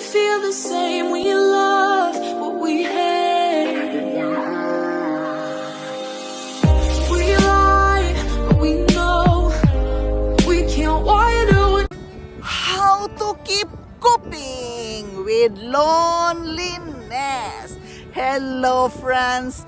feel the same when you love what we hate. We lie, but we know we can't widen. How to keep coping with loneliness. Hello friends,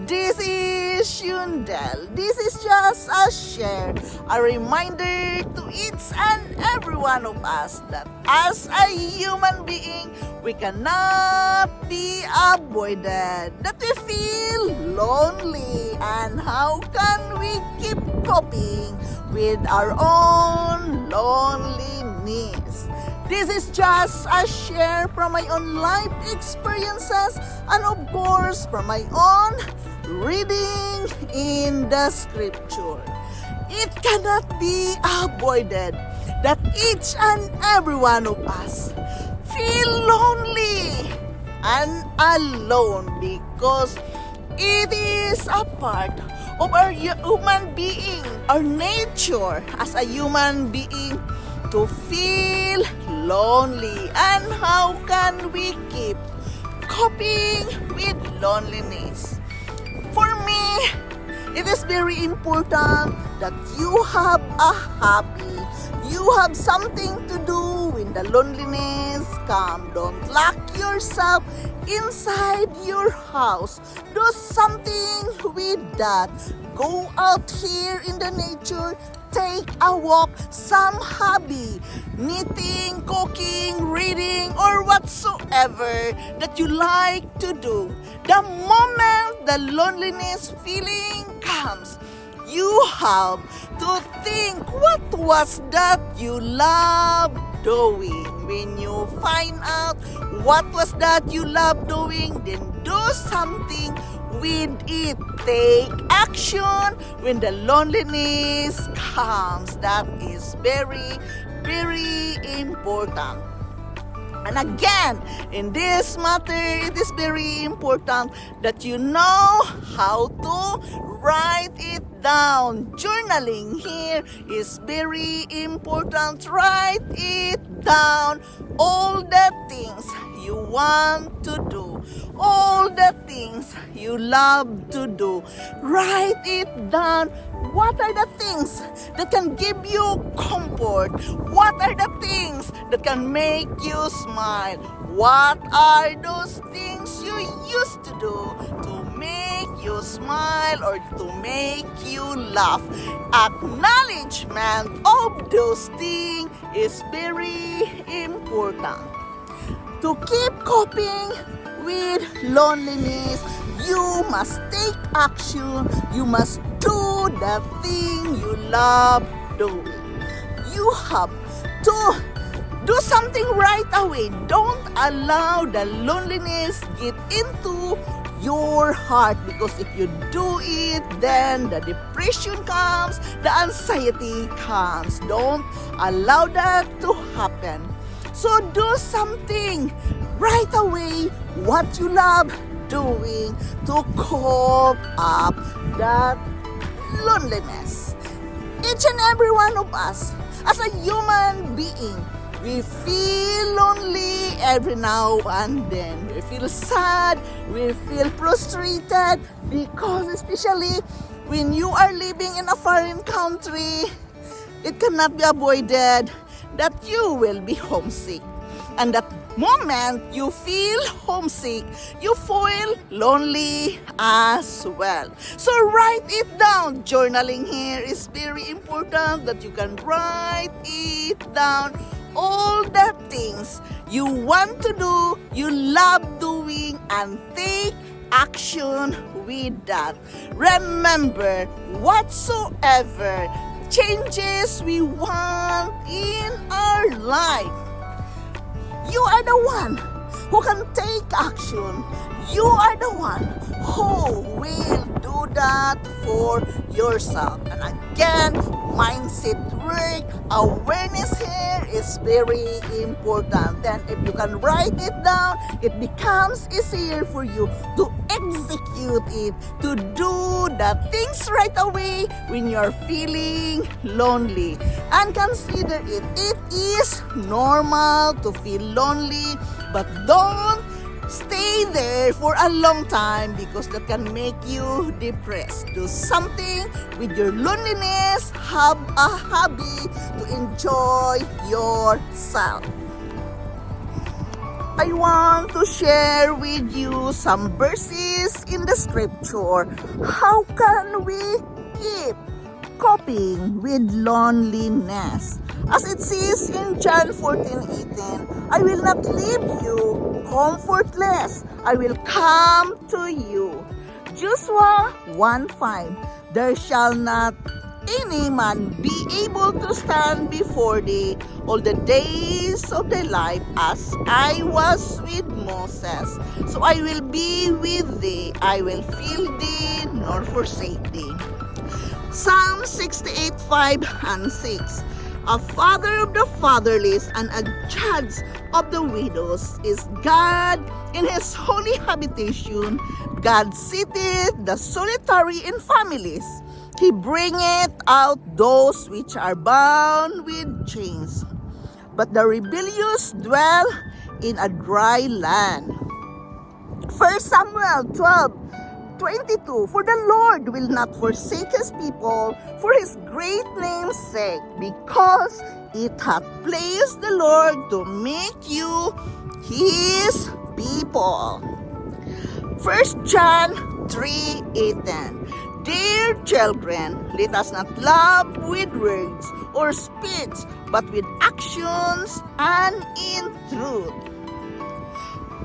this is Yundel. This is just a share, a reminder to each and every one of us that as a human being, we cannot be avoided, that we feel lonely, and how can we keep coping with our own loneliness. This is just a share from my own life experiences and of course from my own reading in the scripture. It cannot be avoided that each and every one of us feel lonely and alone because it is a part of our human being, our nature as a human being to feel lonely. And how can we keep coping with loneliness? For me, it is very important that you have a hobby. You have something to do when the loneliness comes. Don't lock yourself inside your house. Do something with that. Go out here in the nature. Take a walk, some hobby, knitting, cooking, reading, or whatsoever that you like to do. The moment the loneliness feeling comes, you have to think what was that you love doing. When you find out what was that you love doing, then do something with it. Take action when the loneliness comes. That is very, very important. And again, in this matter, it is very important that you know how to write it down. Journaling here is very important. Write it down. All the things you want to do, all the things you love to do. Write it down. What are the things that can give you comfort? What are the things that can make you smile? What are those things you used to do to make you smile or to make you laugh? Acknowledgement of those things is very important. To keep coping with loneliness, you must take action. You must do the thing you love doing. You have to do something right away. Don't allow the loneliness get into your heart, because if you do it, then the depression comes, the anxiety comes. Don't allow that to happen. So do something right away what you love doing to cope up that loneliness. Each and every one of us, as a human being, we feel lonely every now and then. We feel sad, we feel frustrated, because especially when you are living in a foreign country, it cannot be avoided that you will be homesick. And that moment you feel homesick, you feel lonely as well. So write it down. Journaling here is very important, that you can write it down. All the things you want to do, you love doing, and take action with that. Remember, whatsoever changes we want in our life, you are the one who can take action. You are the one who will do that for yourself. And again, mindset work, awareness here is very important. Then if you can write it down, it becomes easier for you to execute it, to do the things right away when you're feeling lonely. And consider it. It is normal to feel lonely, but don't stay there for a long time because that can make you depressed. Do something with your loneliness. Have a hobby to enjoy yourself. I want to share with you some verses in the scripture. How can we keep coping with loneliness? As it says in John 14:18, I will not leave you comfortless. I will come to you. Joshua 1:5, there shall not any man be able to stand before thee all the days of thy life as I was with Moses. So I will be with thee. I will fail thee nor forsake thee. Psalm 68:5 and 6. A father of the fatherless and a judge of the widows is God in his holy habitation. God sitteth the solitary in families. He bringeth out those which are bound with chains. But the rebellious dwell in a dry land. 1 Samuel 12:22. For the Lord will not forsake his people for his great name's sake, because it hath pleased the Lord to make you his people. 1 John 3:8. Dear children, let us not love with words or speech, but with actions and in truth.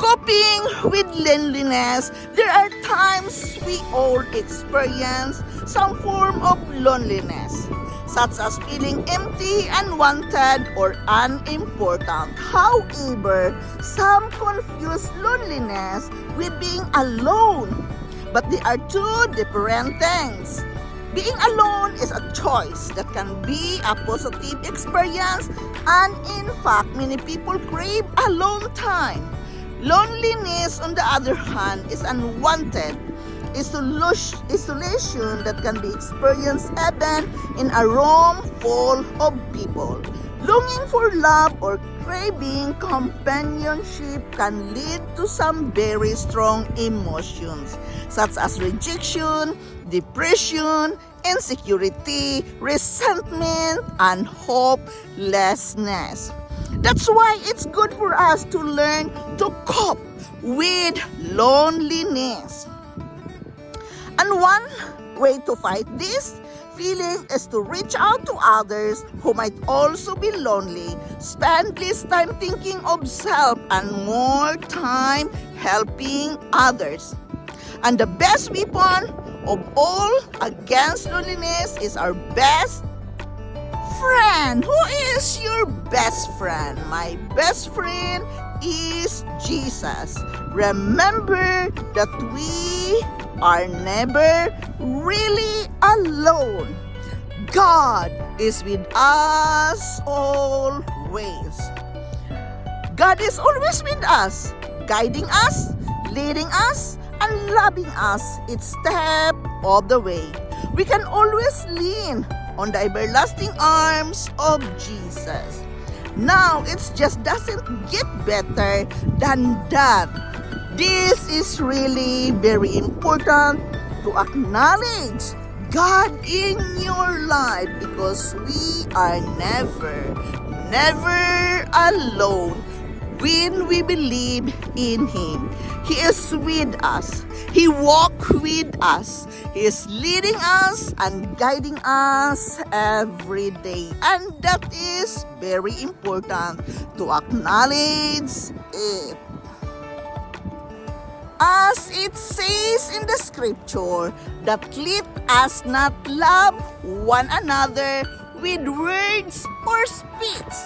Coping with loneliness, there are times we all experience some form of loneliness, such as feeling empty, unwanted, or unimportant. However, some confuse loneliness with being alone. But they are two different things. Being alone is a choice that can be a positive experience, and in fact, many people crave alone time. Loneliness, on the other hand, is unwanted isolation that can be experienced even in a room full of people. Longing for love or craving companionship can lead to some very strong emotions, such as rejection, depression, insecurity, resentment, and hopelessness. That's why it's good for us to learn to cope with loneliness. And one way to fight this feeling is to reach out to others who might also be lonely. Spend less time thinking of self and more time helping others. And the best weapon of all against loneliness is our best friend. Who is your best friend? My best friend is Jesus. Remember that we are never really alone. God is with us always. God is always with us, guiding us, leading us, and loving us each step of the way. We can always lean on the everlasting arms of Jesus. Now, it just doesn't get better than that. This is really very important to acknowledge God in your life, because we are never alone when we believe in Him. He is with us. He walks with us. He is leading us and guiding us every day. And that is very important to acknowledge it. As it says in the scripture, that let us not love one another with words or speech,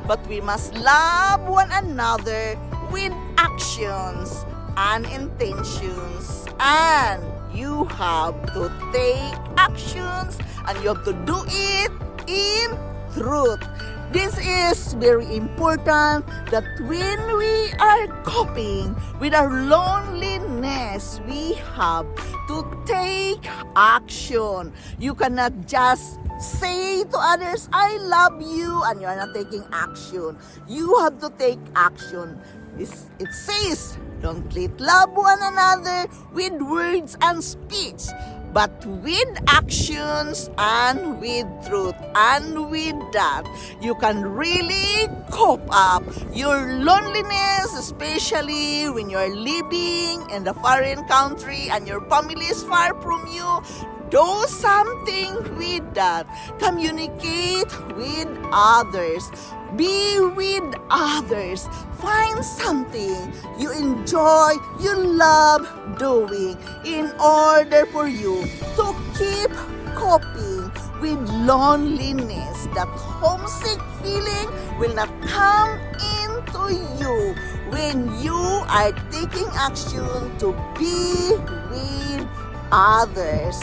but we must love one another with actions and intentions. And you have to take actions, and you have to do it in truth. This is very important, that when we are coping with our loneliness, loneliness, we have to take action. You cannot just say to others, I love you, and you are not taking action. You have to take action. It says, don't love one another with words and speech, but with actions and with truth. And with that, you can really cope up your loneliness, especially when you're living in the foreign country and your family is far from you. Do something with that. Communicate with others. Be with others. Find something you enjoy, you love doing in order for you to keep coping with loneliness. That homesick feeling will not come into you when you are taking action to be with others.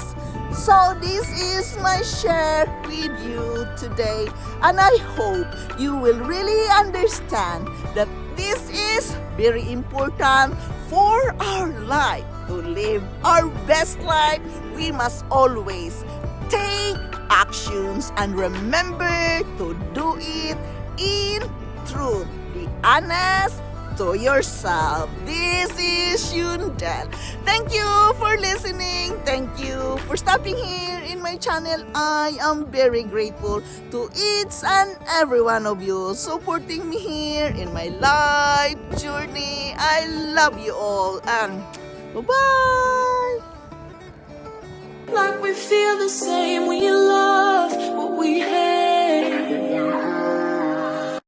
So this is my share with you today, and I hope you will really understand that this is very important for our life. To live our best life, we must always take actions and remember to do it in truth. Be honest to yourself. This is Yundel. Thank you for listening. Thank you for stopping here in my channel. I am very grateful to each and every one of you supporting me here in my life journey. I love you all, and bye-bye. Like we feel the same, we love what we hate.